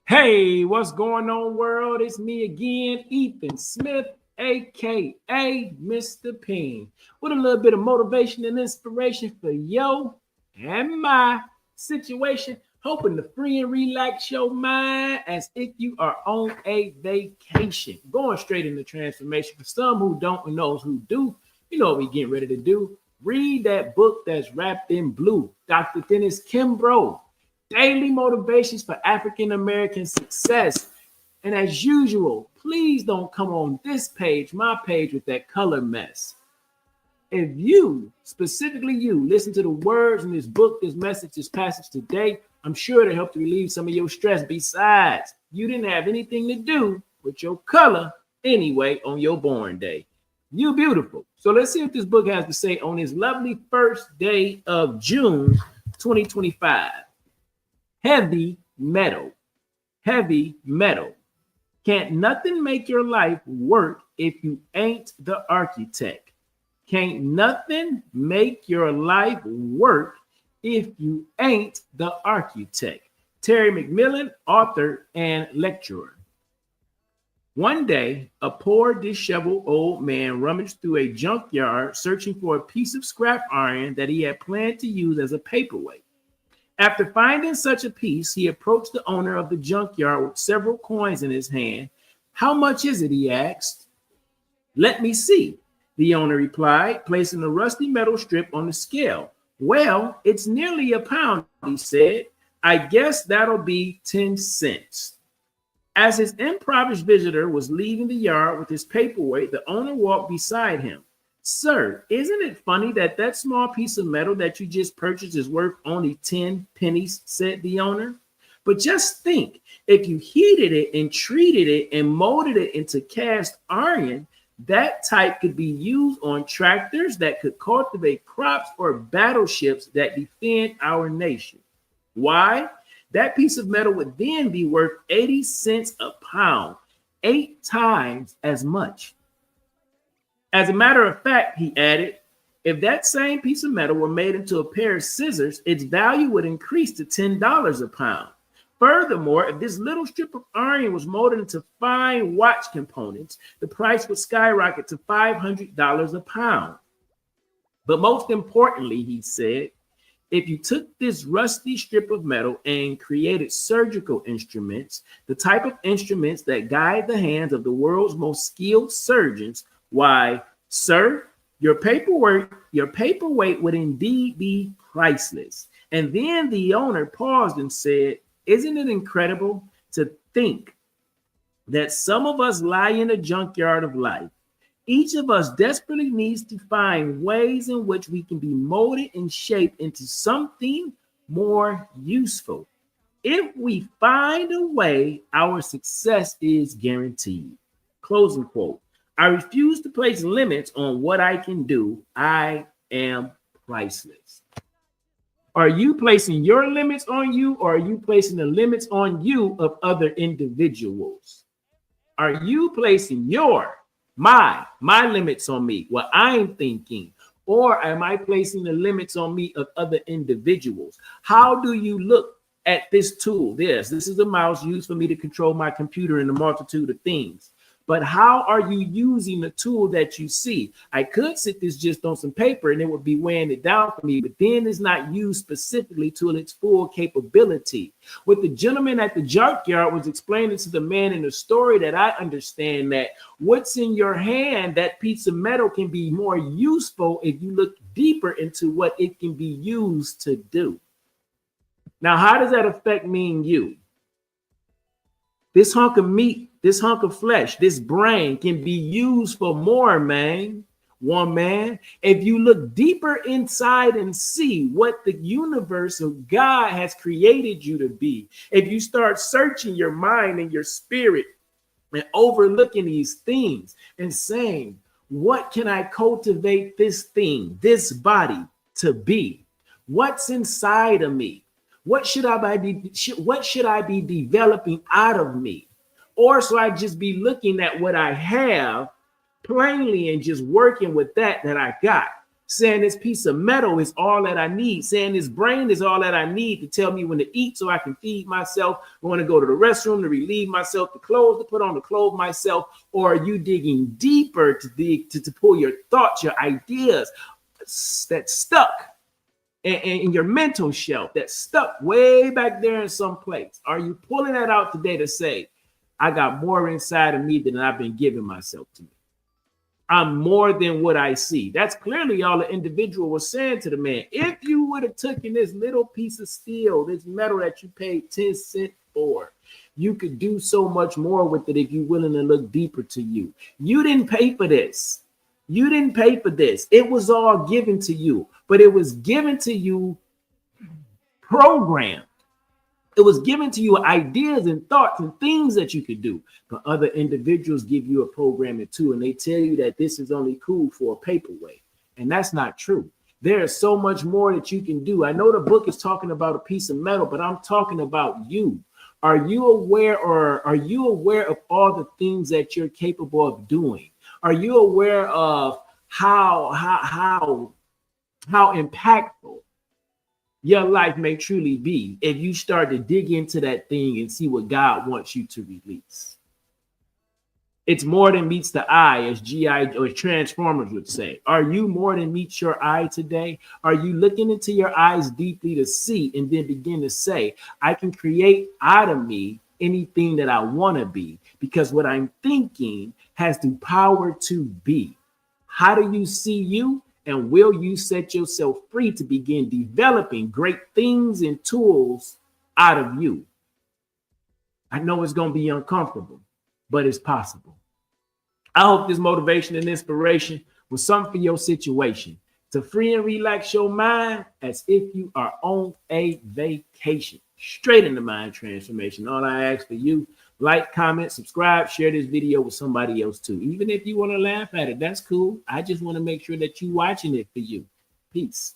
Hey, what's going on, world? It's me again, Ethan Smith, aka Mr. P.I.E.N, with a little bit of motivation and inspiration for yo and my situation, hoping to free and relax your mind as if you are on a vacation. Going straight into transformation. For some who don't and those who do, you know what we getting ready to do. Read that book that's wrapped in blue. Dr. Dennis Kimbrough, Daily Motivations for African American Success. And as usual, please don't come on this page, my page, with that color mess. If you, specifically you, listen to the words in this book, this message, this passage today, I'm sure it'll help to relieve some of your stress. Besides, you didn't have anything to do with your color anyway on your born day. You beautiful. So let's see what this book has to say on this lovely first day of June 2025. Heavy metal. Heavy metal. Can't nothing make your life work if you ain't the architect. Can't nothing make your life work if you ain't the architect. Terry McMillan, author and lecturer. One day, a poor, disheveled old man rummaged through a junkyard searching for a piece of scrap iron that he had planned to use as a paperweight. After finding such a piece, he approached the owner of the junkyard with several coins in his hand. "How much is it?" he asked. "Let me see," the owner replied, placing the rusty metal strip on the scale. "Well, it's nearly a pound," he said. "I guess that'll be 10 cents. As his impoverished visitor was leaving the yard with his paperweight, the owner walked beside him. "Sir, isn't it funny that that small piece of metal that you just purchased is worth only 10 pennies, said the owner. "But just think, if you heated it and treated it and molded it into cast iron, that type could be used on tractors that could cultivate crops or battleships that defend our nation. Why? That piece of metal would then be worth 80 cents a pound, 8 times as much. As a matter of fact," he added, "if that same piece of metal were made into a pair of scissors, its value would increase to $10 a pound. Furthermore, if this little strip of iron was molded into fine watch components, the price would skyrocket to $500 a pound. But most importantly," he said, "if you took this rusty strip of metal and created surgical instruments, the type of instruments that guide the hands of the world's most skilled surgeons, why, sir, your paperweight would indeed be priceless." And then the owner paused and said, "Isn't it incredible to think that some of us lie in a junkyard of life? Each of us desperately needs to find ways in which we can be molded and shaped into something more useful. If we find a way, our success is guaranteed." Closing quote. "I refuse to place limits on what I can do. I am priceless." Are you placing your limits on you, or are you placing the limits on you of other individuals? Are you placing my limits on me, what I'm thinking, or am I placing the limits on me of other individuals? How do you look at this tool? This is a mouse used for me to control my computer and a multitude of things. But how are you using the tool that you see? I could sit this just on some paper and it would be weighing it down for me, but then it's not used specifically to its full capability. What the gentleman at the junkyard was explaining to the man in the story, that I understand that what's in your hand, that piece of metal, can be more useful if you look deeper into what it can be used to do. Now, how does that affect me and you? This hunk of meat, this hunk of flesh, this brain can be used for more, man. Woman, if you look deeper inside and see what the universe of God has created you to be, if you start searching your mind and your spirit and overlooking these things and saying, what can I cultivate this thing, this body to be? What's inside of me? What should I be developing out of me? Or should I just be looking at what I have plainly and just working with that I got? saying this piece of metal is all that I need, saying this brain is all that I need to tell me when to eat so I can feed myself, I want to go to the restroom to relieve myself, the clothes to put on to clothe myself, or are you digging deeper to pull your thoughts, your ideas that's stuck in your mental shelf, that's stuck way back there in some place? Are you pulling that out today to say, I got more inside of me than I've been giving myself to me? I'm more than what I see. That's clearly all the individual was saying to the man. If you would have taken this little piece of steel, this metal that you paid 10 cents for, you could do so much more with it if you're willing to look deeper to you. You didn't pay for this. You didn't pay for this. It was all given to you, but it was given to you programmed. It was given to you ideas and thoughts and things that you could do. But other individuals give you a programming too, and they tell you that this is only cool for a paperweight. And that's not true. There is so much more that you can do. I know the book is talking about a piece of metal, but I'm talking about you. Are you aware, or are you aware of all the things that you're capable of doing? Are you aware of how impactful your life may truly be if you start to dig into that thing and see what God wants you to release? It's more than meets the eye, as GI or Transformers would say. Are you more than meets your eye today? Are you looking into your eyes deeply to see and then begin to say, I can create out of me anything that I want to be, because what I'm thinking has the power to be? How do you see you? And will you set yourself free to begin developing great things and tools out of you? I know it's going to be uncomfortable, but it's possible. I hope this motivation and inspiration was something for your situation to free and relax your mind as if you are on a vacation, straight into mind transformation. All I ask for you, like, comment, subscribe, share this video with somebody else too. Even if you want to laugh at it, that's cool. I just want to make sure that you're watching it for you. Peace.